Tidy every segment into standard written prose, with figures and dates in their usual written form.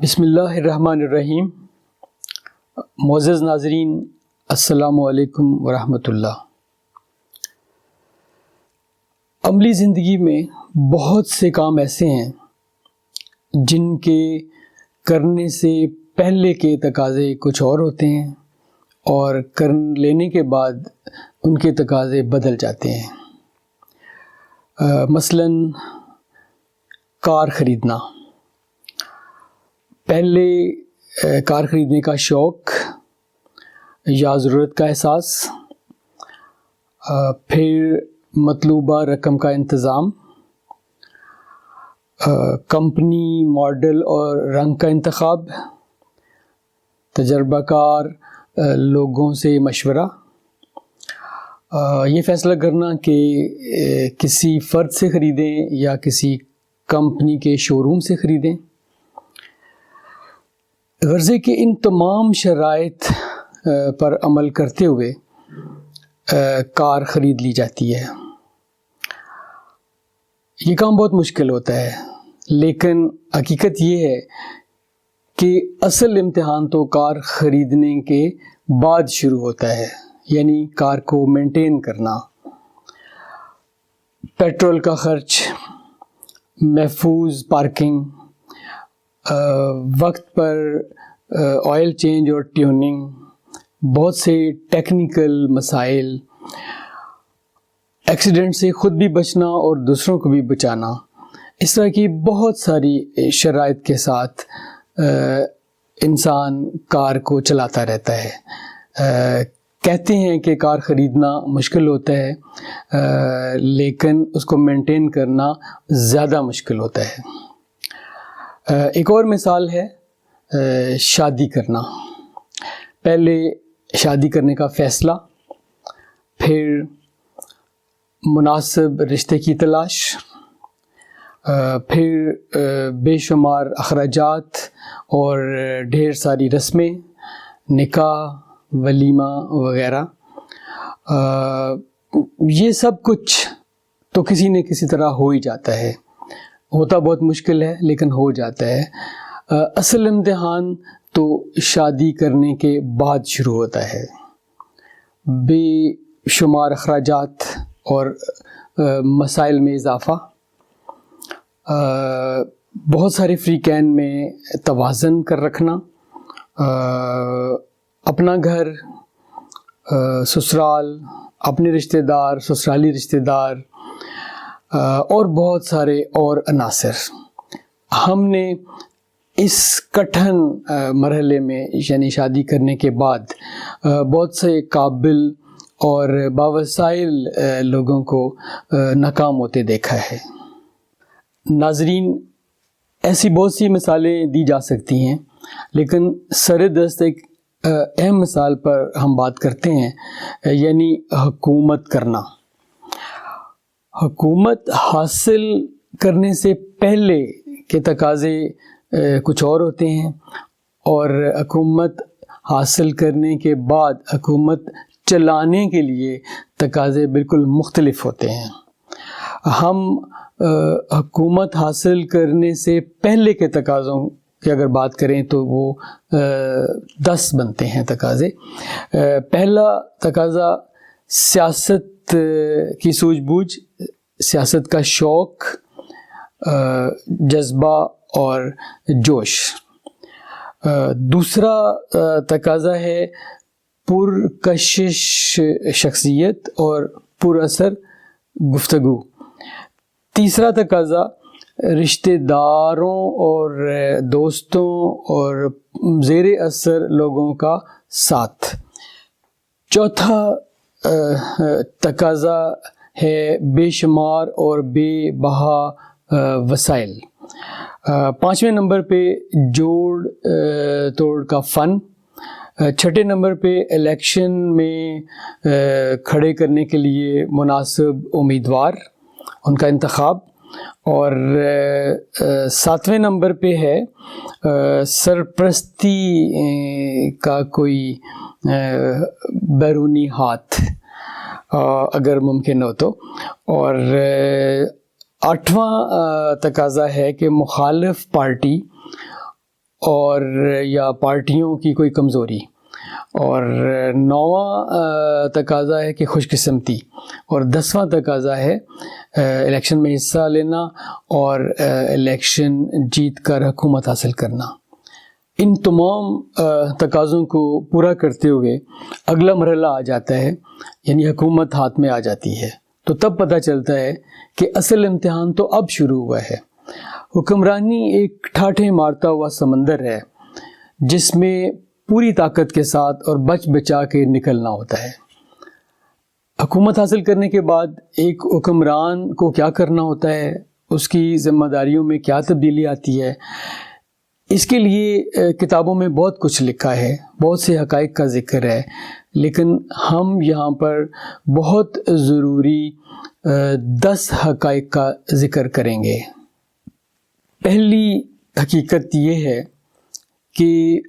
بسم اللہ الرحمن الرحیم۔ معزز ناظرین، السلام علیکم ورحمۃ اللہ۔ عملی زندگی میں بہت سے کام ایسے ہیں جن کے کرنے سے پہلے کے تقاضے کچھ اور ہوتے ہیں اور کر لینے کے بعد ان کے تقاضے بدل جاتے ہیں۔ مثلاً کار خریدنا۔ پہلے کار خریدنے کا شوق یا ضرورت کا احساس، پھر مطلوبہ رقم کا انتظام، کمپنی، ماڈل اور رنگ کا انتخاب، تجربہ کار لوگوں سے مشورہ، یہ فیصلہ کرنا کہ کسی فرد سے خریدیں یا کسی کمپنی کے شو روم سے خریدیں۔ غرضے کہ ان تمام شرائط پر عمل کرتے ہوئے کار خرید لی جاتی ہے۔ یہ کام بہت مشکل ہوتا ہے، لیکن حقیقت یہ ہے کہ اصل امتحان تو کار خریدنے کے بعد شروع ہوتا ہے، یعنی کار کو مینٹین کرنا، پیٹرول کا خرچ، محفوظ پارکنگ، وقت پر آئل چینج اور ٹیوننگ، بہت سے ٹیکنیکل مسائل، ایکسیڈنٹ سے خود بھی بچنا اور دوسروں کو بھی بچانا، اس طرح کی بہت ساری شرائط کے ساتھ انسان کار کو چلاتا رہتا ہے۔ کہتے ہیں کہ کار خریدنا مشکل ہوتا ہے، لیکن اس کو مینٹین کرنا زیادہ مشکل ہوتا ہے۔ ایک اور مثال ہے شادی کرنا۔ پہلے شادی کرنے کا فیصلہ، پھر مناسب رشتے کی تلاش، پھر بے شمار اخراجات اور ڈھیر ساری رسمیں، نکاح، ولیمہ وغیرہ۔ یہ سب کچھ تو کسی نہ کسی طرح ہو ہی جاتا ہے، ہوتا بہت مشکل ہے لیکن ہو جاتا ہے۔ اصل امتحان تو شادی کرنے کے بعد شروع ہوتا ہے۔ بے شمار اخراجات اور مسائل میں اضافہ، بہت سارے فریقین میں توازن کر رکھنا، اپنا گھر، سسرال، اپنے رشتہ دار، سسرالی رشتہ دار اور بہت سارے اور عناصر۔ ہم نے اس کٹھن مرحلے میں یعنی شادی کرنے کے بعد بہت سے قابل اور باوسائل لوگوں کو ناکام ہوتے دیکھا ہے۔ ناظرین، ایسی بہت سی مثالیں دی جا سکتی ہیں، لیکن سر دست ایک اہم مثال پر ہم بات کرتے ہیں، یعنی حکومت کرنا۔ حکومت حاصل کرنے سے پہلے کے تقاضے کچھ اور ہوتے ہیں، اور حکومت حاصل کرنے کے بعد حکومت چلانے کے لیے تقاضے بالکل مختلف ہوتے ہیں۔ ہم حکومت حاصل کرنے سے پہلے کے تقاضوں کی اگر بات کریں تو وہ 10 بنتے ہیں تقاضے۔ پہلا تقاضا سیاست کی سوجھ بوجھ، سیاست کا شوق، جذبہ اور جوش۔ دوسرا تقاضا ہے پرکشش شخصیت اور پر اثر گفتگو۔ تیسرا تقاضا رشتہ داروں اور دوستوں اور زیر اثر لوگوں کا ساتھ۔ چوتھا تقاضا ہے بے شمار اور بے بہا وسائل۔ 5ویں نمبر پہ جوڑ توڑ کا فن۔ 6 نمبر پہ الیکشن میں کھڑے کرنے کے لیے مناسب امیدوار، ان کا انتخاب۔ اور 7ویں نمبر پہ ہے سرپرستی کا کوئی بیرونی ہاتھ اگر ممکن ہو تو۔ اور 8واں تقاضا ہے کہ مخالف پارٹی اور یا پارٹیوں کی کوئی کمزوری، اور 9واں تقاضا ہے کہ خوش قسمتی، اور 10واں تقاضا ہے الیکشن میں حصہ لینا اور الیکشن جیت کر حکومت حاصل کرنا۔ ان تمام تقاضوں کو پورا کرتے ہوئے اگلا مرحلہ آ جاتا ہے، یعنی حکومت ہاتھ میں آ جاتی ہے، تو تب پتہ چلتا ہے کہ اصل امتحان تو اب شروع ہوا ہے۔ حکمرانی ایک ٹھاٹھے مارتا ہوا سمندر ہے جس میں پوری طاقت کے ساتھ اور بچ بچا کے نکلنا ہوتا ہے۔ حکومت حاصل کرنے کے بعد ایک حکمران کو کیا کرنا ہوتا ہے، اس کی ذمہ داریوں میں کیا تبدیلی آتی ہے، اس کے لیے کتابوں میں بہت کچھ لکھا ہے، بہت سے حقائق کا ذکر ہے، لیکن ہم یہاں پر بہت ضروری 10 حقائق کا ذکر کریں گے۔ پہلی حقیقت یہ ہے کہ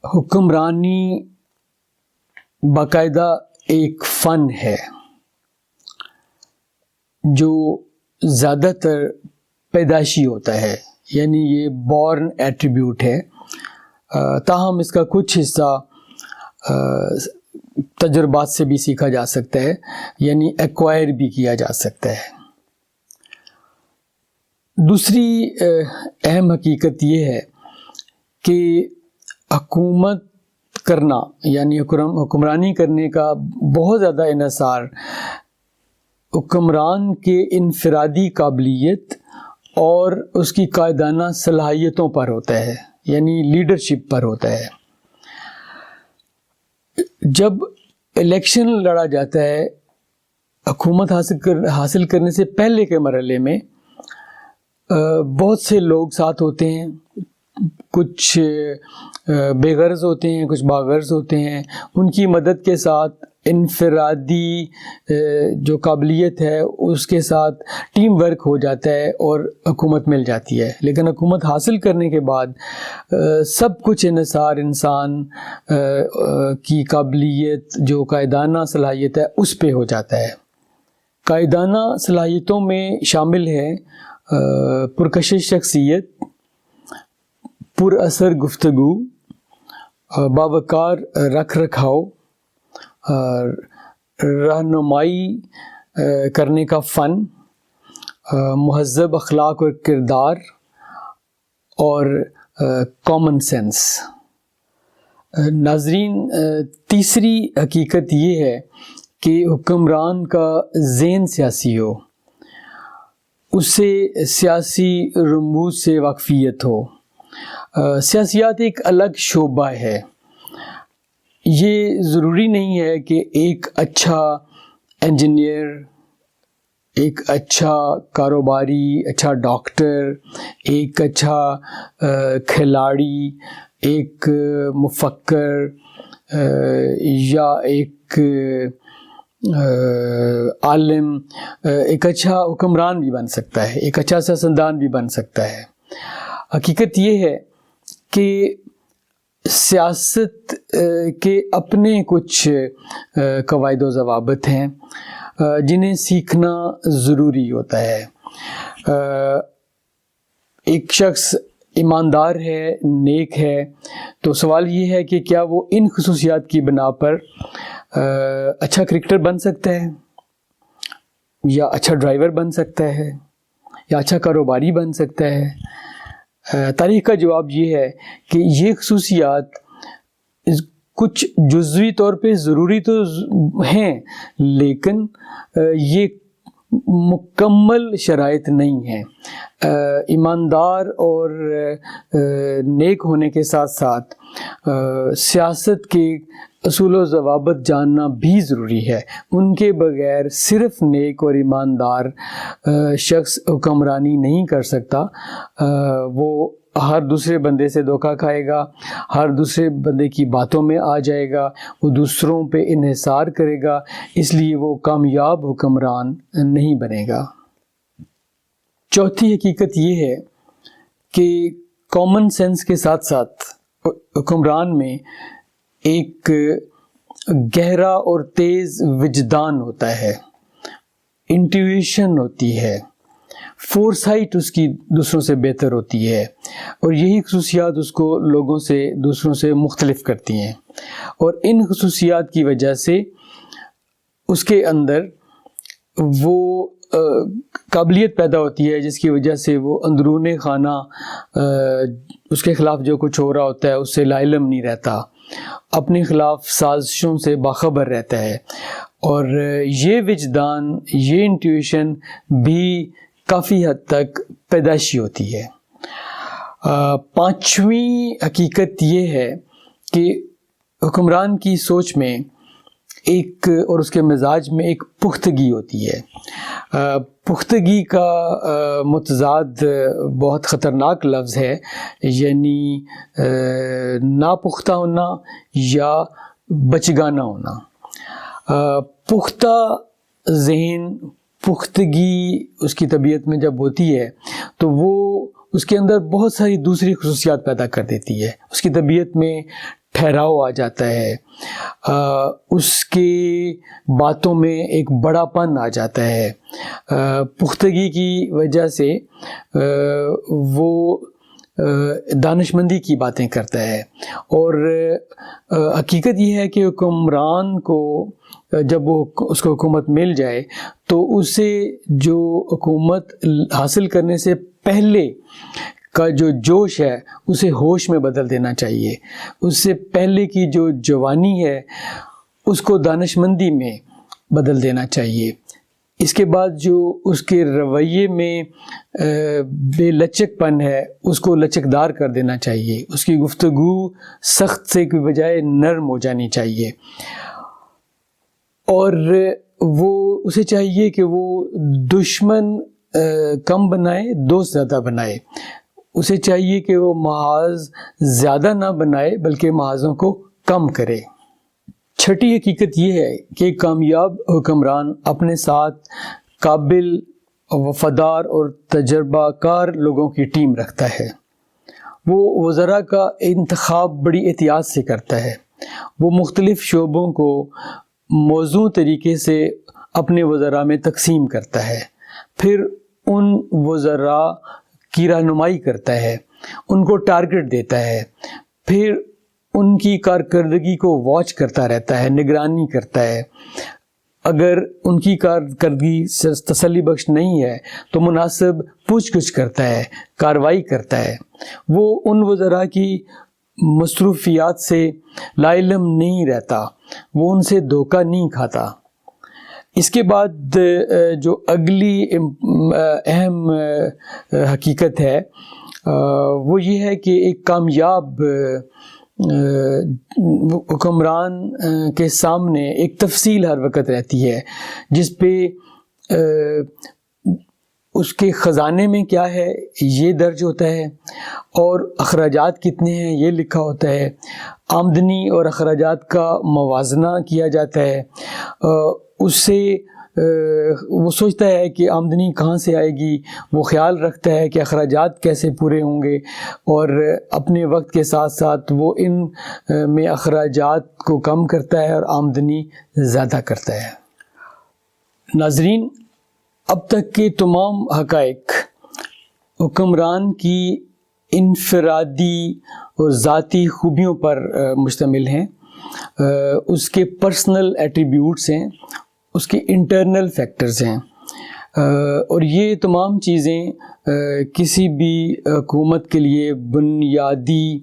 حکمرانی باقاعدہ ایک فن ہے جو زیادہ تر پیدائشی ہوتا ہے، یعنی یہ بورن ایٹریبیوٹ ہے، تاہم اس کا کچھ حصہ تجربات سے بھی سیکھا جا سکتا ہے، یعنی ایکوائر بھی کیا جا سکتا ہے۔ دوسری اہم حقیقت یہ ہے کہ حکومت کرنا، یعنی حکمرانی کرنے کا بہت زیادہ انحصار حکمران کے انفرادی قابلیت اور اس کی قائدانہ صلاحیتوں پر ہوتا ہے، یعنی لیڈرشپ پر ہوتا ہے۔ جب الیکشن لڑا جاتا ہے حکومت حاصل کرنے سے پہلے کے مرحلے میں، بہت سے لوگ ساتھ ہوتے ہیں، کچھ بے غرض ہوتے ہیں، کچھ باغرض ہوتے ہیں، ان کی مدد کے ساتھ انفرادی جو قابلیت ہے اس کے ساتھ ٹیم ورک ہو جاتا ہے اور حکومت مل جاتی ہے۔ لیکن حکومت حاصل کرنے کے بعد سب کچھ انحصار انسان کی قابلیت، جو قائدانہ صلاحیت ہے، اس پہ ہو جاتا ہے۔ قائدانہ صلاحیتوں میں شامل ہے پرکشش شخصیت، پر اثر گفتگو، باوقار رکھ رکھاؤ، رہنمائی کرنے کا فن، مہذب اخلاق اور کردار، اور کامن سینس۔ ناظرین، تیسری حقیقت یہ ہے کہ حکمران کا ذہن سیاسی ہو، اسے سیاسی رموز سے واقفیت ہو۔ سیاسیات ایک الگ شعبہ ہے، یہ ضروری نہیں ہے کہ ایک اچھا انجینئر، ایک اچھا کاروباری، اچھا ڈاکٹر، ایک اچھا کھلاڑی، ایک مفکر یا ایک عالم ایک اچھا حکمران بھی بن سکتا ہے، ایک اچھا سیاستدان بھی بن سکتا ہے۔ حقیقت یہ ہے کہ سیاست کے اپنے کچھ قواعد و ضوابط ہیں جنہیں سیکھنا ضروری ہوتا ہے۔ ایک شخص ایماندار ہے، نیک ہے، تو سوال یہ ہے کہ کیا وہ ان خصوصیات کی بنا پر اچھا کرکٹر بن سکتا ہے، یا اچھا ڈرائیور بن سکتا ہے، یا اچھا کاروباری بن سکتا ہے؟ تاریخ کا جواب یہ ہے کہ یہ خصوصیات کچھ جزوی طور پہ ضروری تو ہیں، لیکن یہ مکمل شرائط نہیں ہیں۔ ایماندار اور نیک ہونے کے ساتھ ساتھ سیاست کے اصول و ضوابط جاننا بھی ضروری ہے۔ ان کے بغیر صرف نیک اور ایماندار شخص حکمرانی نہیں کر سکتا، وہ ہر دوسرے بندے سے دھوکہ کھائے گا، ہر دوسرے بندے کی باتوں میں آ جائے گا، وہ دوسروں پہ انحصار کرے گا، اس لیے وہ کامیاب حکمران نہیں بنے گا۔ چوتھی حقیقت یہ ہے کہ کامن سینس کے ساتھ ساتھ حکمران میں ایک گہرا اور تیز وجدان ہوتا ہے، انٹیویشن ہوتی ہے، فورسائٹ اس کی دوسروں سے بہتر ہوتی ہے، اور یہی خصوصیات اس کو لوگوں سے دوسروں سے مختلف کرتی ہیں، اور ان خصوصیات کی وجہ سے اس کے اندر وہ قابلیت پیدا ہوتی ہے جس کی وجہ سے وہ اندرون خانہ اس کے خلاف جو کچھ ہو رہا ہوتا ہے اس سے لا علم نہیں رہتا، اپنے خلاف سازشوں سے باخبر رہتا ہے، اور یہ وجدان، یہ انٹیویشن بھی کافی حد تک پیدائشی ہوتی ہے۔ پانچویں حقیقت یہ ہے کہ حکمران کی سوچ میں ایک اور اس کے مزاج میں ایک پختگی ہوتی ہے۔ پختگی کا متضاد بہت خطرناک لفظ ہے، یعنی ناپختہ ہونا یا بچگانہ ہونا۔ پختہ ذہن، پختگی اس کی طبیعت میں جب ہوتی ہے تو وہ اس کے اندر بہت ساری دوسری خصوصیات پیدا کر دیتی ہے۔ اس کی طبیعت میں ٹھہراؤ آ جاتا ہے، اس کے باتوں میں ایک بڑا پن آ جاتا ہے۔ پختگی کی وجہ سے وہ دانشمندی کی باتیں کرتا ہے، اور حقیقت یہ ہے کہ حکمران کو جب وہ اس کو حکومت مل جائے تو اسے جو حکومت حاصل کرنے سے پہلے کا جو جوش ہے اسے ہوش میں بدل دینا چاہیے، اس سے پہلے کی جو جوانی ہے اس کو دانشمندی میں بدل دینا چاہیے۔ اس کے بعد جو اس کے رویے میں بے لچک پن ہے اس کو لچکدار کر دینا چاہیے، اس کی گفتگو سخت سے کی بجائے نرم ہو جانی چاہیے، اور وہ اسے چاہیے کہ وہ دشمن کم بنائے، دوست زیادہ بنائے۔ اسے چاہیے کہ وہ محاذ زیادہ نہ بنائے بلکہ محاذوں کو کم کرے۔ چھٹی حقیقت یہ ہے کہ کامیاب حکمران اپنے ساتھ قابل، وفادار اور تجربہ کار لوگوں کی ٹیم رکھتا ہے۔ وہ وزراء کا انتخاب بڑی احتیاط سے کرتا ہے۔ وہ مختلف شعبوں کو موزوں طریقے سے اپنے وزراء میں تقسیم کرتا ہے، پھر ان وزراء کی رہنمائی کرتا ہے، ان کو ٹارگٹ دیتا ہے، پھر ان کی کارکردگی کو واچ کرتا رہتا ہے، نگرانی کرتا ہے۔ اگر ان کی کارکردگی تسلی بخش نہیں ہے تو مناسب پوچھ گچھ کرتا ہے، کارروائی کرتا ہے۔ وہ ان وزراء کی مصروفیات سے لا علم نہیں رہتا، وہ ان سے دھوکہ نہیں کھاتا۔ اس کے بعد جو اگلی اہم حقیقت ہے وہ یہ ہے کہ ایک کامیاب حکمران کے سامنے ایک تفصیل ہر وقت رہتی ہے جس پہ اس کے خزانے میں کیا ہے یہ درج ہوتا ہے، اور اخراجات کتنے ہیں یہ لکھا ہوتا ہے، آمدنی اور اخراجات کا موازنہ کیا جاتا ہے۔ اس سے وہ سوچتا ہے کہ آمدنی کہاں سے آئے گی، وہ خیال رکھتا ہے کہ اخراجات کیسے پورے ہوں گے، اور اپنے وقت کے ساتھ ساتھ وہ ان میں اخراجات کو کم کرتا ہے اور آمدنی زیادہ کرتا ہے۔ ناظرین، اب تک کے تمام حقائق حکمران کی انفرادی اور ذاتی خوبیوں پر مشتمل ہیں، اس کے پرسنل ایٹریبیوٹس ہیں، اس کے انٹرنل فیکٹرز ہیں، اور یہ تمام چیزیں کسی بھی حکومت کے لیے بنیادی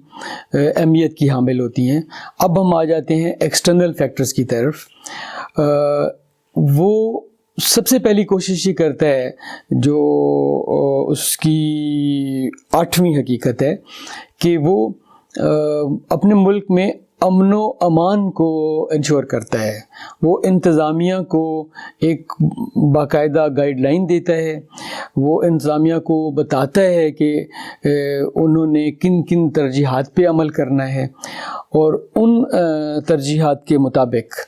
اہمیت کی حامل ہوتی ہیں۔ اب ہم آ جاتے ہیں ایکسٹرنل فیکٹرز کی طرف۔ وہ سب سے پہلی کوشش یہ کرتا ہے، جو اس کی 8ویں حقیقت ہے، کہ وہ اپنے ملک میں امن و امان کو انشور کرتا ہے۔ وہ انتظامیہ کو ایک باقاعدہ گائیڈ لائن دیتا ہے، وہ انتظامیہ کو بتاتا ہے کہ انہوں نے کن کن ترجیحات پہ عمل کرنا ہے، اور ان ترجیحات کے مطابق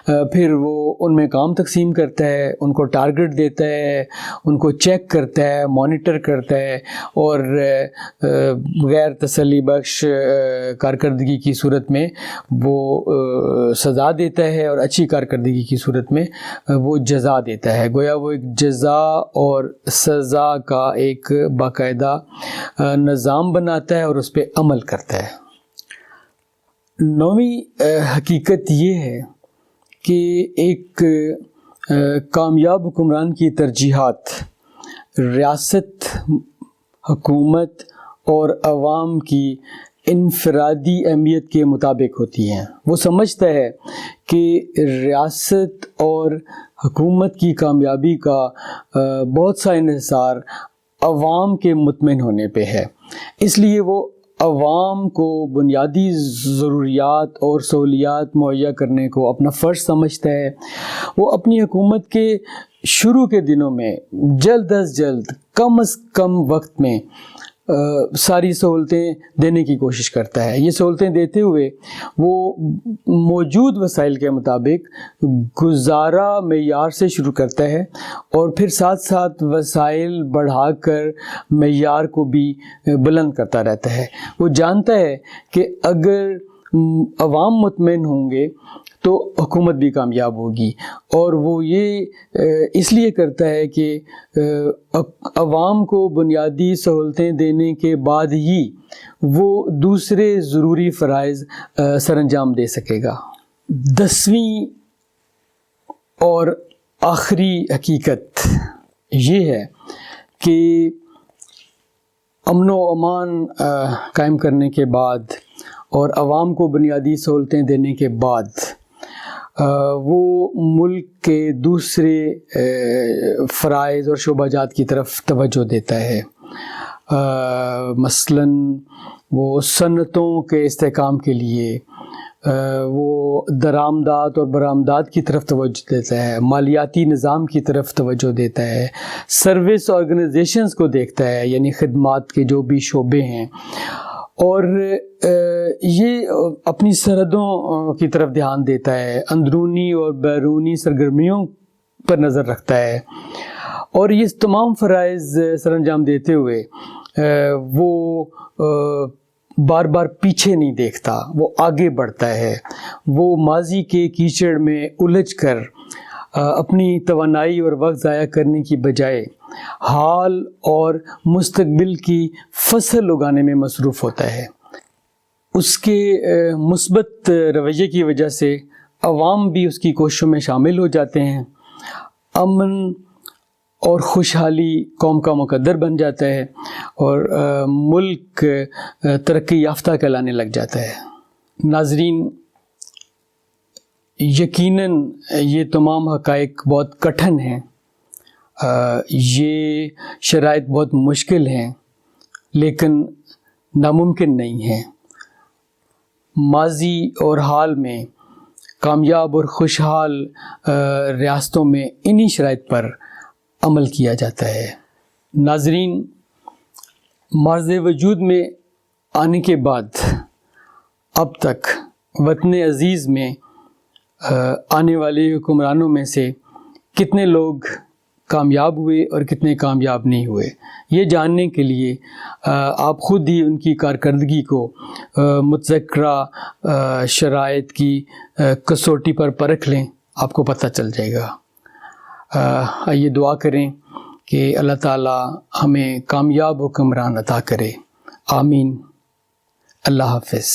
پھر وہ ان میں کام تقسیم کرتا ہے، ان کو ٹارگٹ دیتا ہے، ان کو چیک کرتا ہے، مانیٹر کرتا ہے، اور غیر تسلی بخش کارکردگی کی صورت میں وہ سزا دیتا ہے، اور اچھی کارکردگی کی صورت میں وہ جزا دیتا ہے۔ گویا وہ ایک جزا اور سزا کا ایک باقاعدہ نظام بناتا ہے اور اس پہ عمل کرتا ہے۔ 9ویں حقیقت یہ ہے کہ ایک کامیاب حکمران کی ترجیحات ریاست، حکومت اور عوام کی انفرادی اہمیت کے مطابق ہوتی ہیں۔ وہ سمجھتا ہے کہ ریاست اور حکومت کی کامیابی کا بہت سا انحصار عوام کے مطمئن ہونے پہ ہے، اس لیے وہ عوام کو بنیادی ضروریات اور سہولیات مہیا کرنے کو اپنا فرض سمجھتا ہے۔ وہ اپنی حکومت کے شروع کے دنوں میں جلد از جلد، کم از کم وقت میں ساری سہولتیں دینے کی کوشش کرتا ہے۔ یہ سہولتیں دیتے ہوئے وہ موجود وسائل کے مطابق گزارا معیار سے شروع کرتا ہے، اور پھر ساتھ ساتھ وسائل بڑھا کر معیار کو بھی بلند کرتا رہتا ہے۔ وہ جانتا ہے کہ اگر عوام مطمئن ہوں گے تو حکومت بھی کامیاب ہوگی، اور وہ یہ اس لیے کرتا ہے کہ عوام کو بنیادی سہولتیں دینے کے بعد ہی وہ دوسرے ضروری فرائض سر انجام دے سکے گا۔ 10ویں اور آخری حقیقت یہ ہے کہ امن و امان قائم کرنے کے بعد اور عوام کو بنیادی سہولتیں دینے کے بعد وہ ملک کے دوسرے فرائض اور شعبہ جات کی طرف توجہ دیتا ہے۔ مثلاً وہ صنعتوں کے استحکام کے لیے وہ درآمدات اور برآمدات کی طرف توجہ دیتا ہے، مالیاتی نظام کی طرف توجہ دیتا ہے، سروس آرگنائزیشنز کو دیکھتا ہے، یعنی خدمات کے جو بھی شعبے ہیں، اور یہ اپنی سرحدوں کی طرف دھیان دیتا ہے، اندرونی اور بیرونی سرگرمیوں پر نظر رکھتا ہے، اور یہ تمام فرائض سر انجام دیتے ہوئے وہ بار بار پیچھے نہیں دیکھتا، وہ آگے بڑھتا ہے۔ وہ ماضی کے کیچڑ میں الجھ کر اپنی توانائی اور وقت ضائع کرنے کی بجائے حال اور مستقبل کی فصل اگانے میں مصروف ہوتا ہے۔ اس کے مثبت رویے کی وجہ سے عوام بھی اس کی کوششوں میں شامل ہو جاتے ہیں، امن اور خوشحالی قوم کا مقدر بن جاتا ہے، اور ملک ترقی یافتہ کہلانے لگ جاتا ہے۔ ناظرین، یقیناً یہ تمام حقائق بہت کٹھن ہیں، یہ شرائط بہت مشکل ہیں، لیکن ناممکن نہیں ہیں۔ ماضی اور حال میں کامیاب اور خوشحال ریاستوں میں انہی شرائط پر عمل کیا جاتا ہے۔ ناظرین، معرض وجود میں آنے کے بعد اب تک وطن عزیز میں آنے والے حکمرانوں میں سے کتنے لوگ کامیاب ہوئے اور کتنے کامیاب نہیں ہوئے، یہ جاننے کے لیے آپ خود ہی ان کی کارکردگی کو متذکرہ شرائط کی کسوٹی پر پرکھ لیں، آپ کو پتہ چل جائے گا۔ آئیے دعا کریں کہ اللہ تعالی ہمیں کامیاب حکمران عطا کرے۔ آمین۔ اللہ حافظ۔